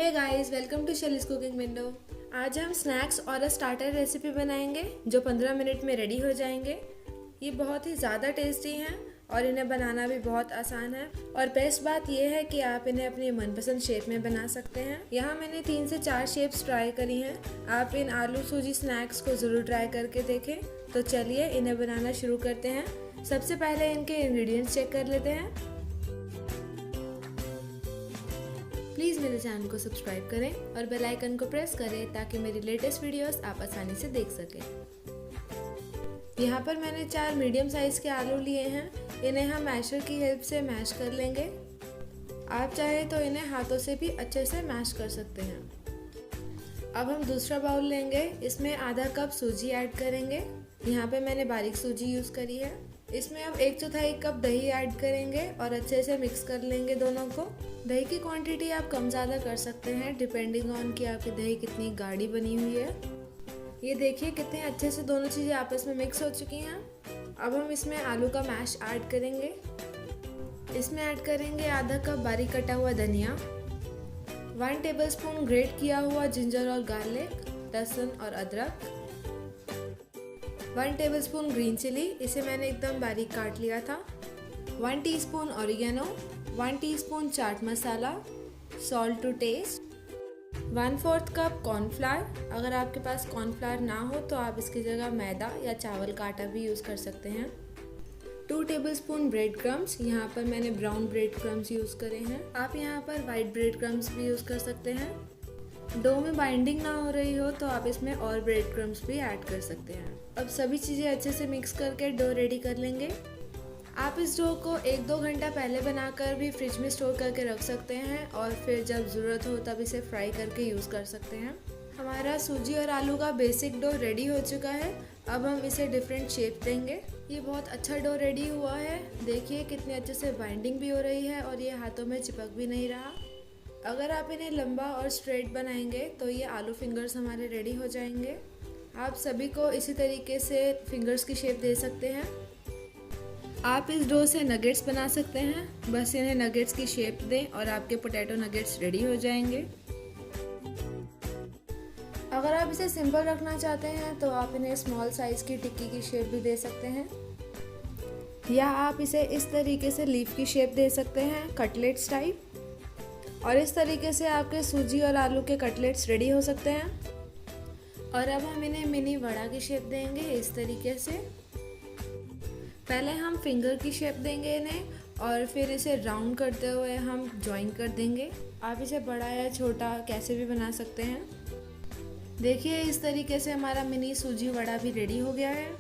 Hey guys, welcome to Shaily's cooking window. आज हम snacks और स्टार्टर रेसिपी बनाएंगे जो 15 मिनट में रेडी हो जाएंगे। ये बहुत ही ज़्यादा टेस्टी हैं और इन्हें बनाना भी बहुत आसान है। और बेस्ट बात यह है कि आप इन्हें अपनी मनपसंद शेप में बना सकते हैं। यहाँ मैंने 3 से 4 शेप्स ट्राई करी हैं। आप इन आलू सूजी स्नैक्स को ज़रूर ट्राई करके देखें। तो चलिए इन्हें बनाना शुरू करते हैं। सबसे पहले इनके इंग्रेडिएंट्स चेक कर लेते हैं। प्लीज़ मेरे चैनल को सब्सक्राइब करें और बेल आइकन को प्रेस करें ताकि मेरी लेटेस्ट वीडियोस आप आसानी से देख सकें। यहाँ पर मैंने 4 मीडियम साइज़ के आलू लिए हैं। इन्हें हम मैशर की हेल्प से मैश कर लेंगे। आप चाहे तो इन्हें हाथों से भी अच्छे से मैश कर सकते हैं। अब हम दूसरा बाउल लेंगे। इसमें आधा कप सूजी ऐड करेंगे। यहाँ पे मैंने बारीक सूजी यूज़ करी है। इसमें अब 1/4 कप दही ऐड करेंगे और अच्छे से मिक्स कर लेंगे दोनों को। दही की क्वांटिटी आप कम ज़्यादा कर सकते हैं डिपेंडिंग ऑन कि आपकी दही कितनी गाढ़ी बनी हुई है। ये देखिए कितने अच्छे से दोनों चीज़ें आपस में मिक्स हो चुकी हैं। अब हम इसमें आलू का मैश ऐड करेंगे। इसमें ऐड करेंगे आधा कप बारीक कटा हुआ धनिया, 1 टेबलस्पून ग्रेट किया हुआ जिंजर और गार्लिक, लहसुन और अदरक, 1 टेबलस्पून ग्रीन चिली, इसे मैंने एकदम बारीक काट लिया था, 1 teaspoon oregano, 1 teaspoon chaat masala, salt to taste, 1/4 cup cornflour. अगर आपके पास कॉर्नफ्लावर ना हो तो आप इसकी जगह मैदा या चावल का आटा भी यूज़ कर सकते हैं, 2 टेबलस्पून ब्रेड क्रम्स। यहाँ पर मैंने ब्राउन ब्रेड क्रम्स यूज़ करे हैं। आप यहाँ पर वाइट ब्रेड क्रम्स भी यूज़ कर सकते हैं। डो में बाइंडिंग ना हो रही हो तो आप इसमें और ब्रेड क्रम्स भी ऐड कर सकते हैं। अब सभी चीज़ें अच्छे से मिक्स करके डो रेडी कर लेंगे। आप इस डो को 1-2 घंटा पहले बनाकर भी फ्रिज में स्टोर करके रख सकते हैं और फिर जब ज़रूरत हो तब इसे फ्राई करके यूज़ कर सकते हैं। हमारा सूजी और आलू का बेसिक डो रेडी हो चुका है। अब हम इसे डिफरेंट शेप देंगे। ये बहुत अच्छा डो रेडी हुआ है। देखिए कितने अच्छे से बाइंडिंग भी हो रही है और ये हाथों में चिपक भी नहीं रहा। अगर आप इन्हें लंबा और स्ट्रेट बनाएंगे तो ये आलू फिंगर्स हमारे रेडी हो जाएंगे। आप सभी को इसी तरीके से फिंगर्स की शेप दे सकते हैं। आप इस डो से नगेट्स बना सकते हैं। बस इन्हें नगेट्स की शेप दें और आपके पोटैटो नगेट्स रेडी हो जाएंगे। अगर आप इसे सिंपल रखना चाहते हैं तो आप इन्हें स्मॉल साइज़ की टिक्की की शेप भी दे सकते हैं, या आप इसे इस तरीके से लीफ की शेप दे सकते हैं, कटलेट्स टाइप। और इस तरीके से आपके सूजी और आलू के कटलेट्स रेडी हो सकते हैं। और अब हम इन्हें मिनी वड़ा की शेप देंगे इस तरीके से। पहले हम फिंगर की शेप देंगे इन्हें और फिर इसे राउंड करते हुए हम जॉइन कर देंगे। आप इसे बड़ा या छोटा कैसे भी बना सकते हैं। देखिए इस तरीके से हमारा मिनी सूजी वड़ा भी रेडी हो गया है।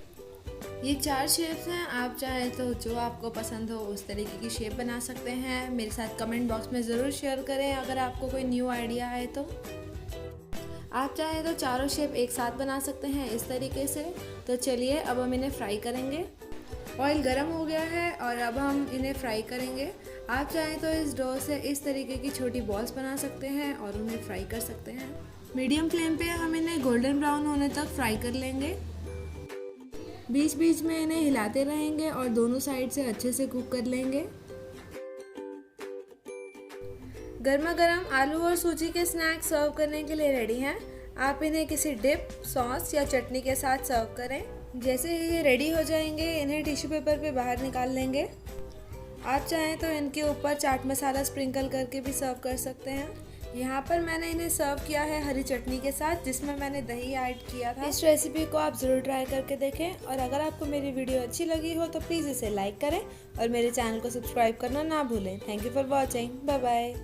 ये 4 शेप्स हैं। आप चाहें तो जो आपको पसंद हो उस तरीके की शेप बना सकते हैं। मेरे साथ कमेंट बॉक्स में ज़रूर शेयर करें अगर आपको कोई न्यू आइडिया आए तो। आप चाहें तो चारों शेप एक साथ बना सकते हैं इस तरीके से। तो चलिए अब हम इन्हें फ्राई करेंगे। ऑयल गरम हो गया है और अब हम इन्हें फ्राई करेंगे। आप चाहें तो इस डो से इस तरीके की छोटी बॉल्स बना सकते हैं और उन्हें फ्राई कर सकते हैं। मीडियम फ्लेम पे हम इन्हें गोल्डन ब्राउन होने तक फ्राई कर लेंगे। बीच बीच में इन्हें हिलाते रहेंगे और दोनों साइड से अच्छे से कुक कर लेंगे। गर्मा गर्म आलू और सूजी के स्नैक्स सर्व करने के लिए रेडी हैं। आप इन्हें किसी डिप, सॉस या चटनी के साथ सर्व करें। जैसे ही ये रेडी हो जाएंगे इन्हें टिश्यू पेपर पे बाहर निकाल लेंगे। आप चाहें तो इनके ऊपर चाट मसाला स्प्रिंकल करके भी सर्व कर सकते हैं। यहाँ पर मैंने इन्हें सर्व किया है हरी चटनी के साथ जिसमें मैंने दही ऐड किया था। इस रेसिपी को आप ज़रूर ट्राई करके देखें और अगर आपको मेरी वीडियो अच्छी लगी हो तो प्लीज़ इसे लाइक करें और मेरे चैनल को सब्सक्राइब करना ना भूलें। Thank you for watching. Bye bye.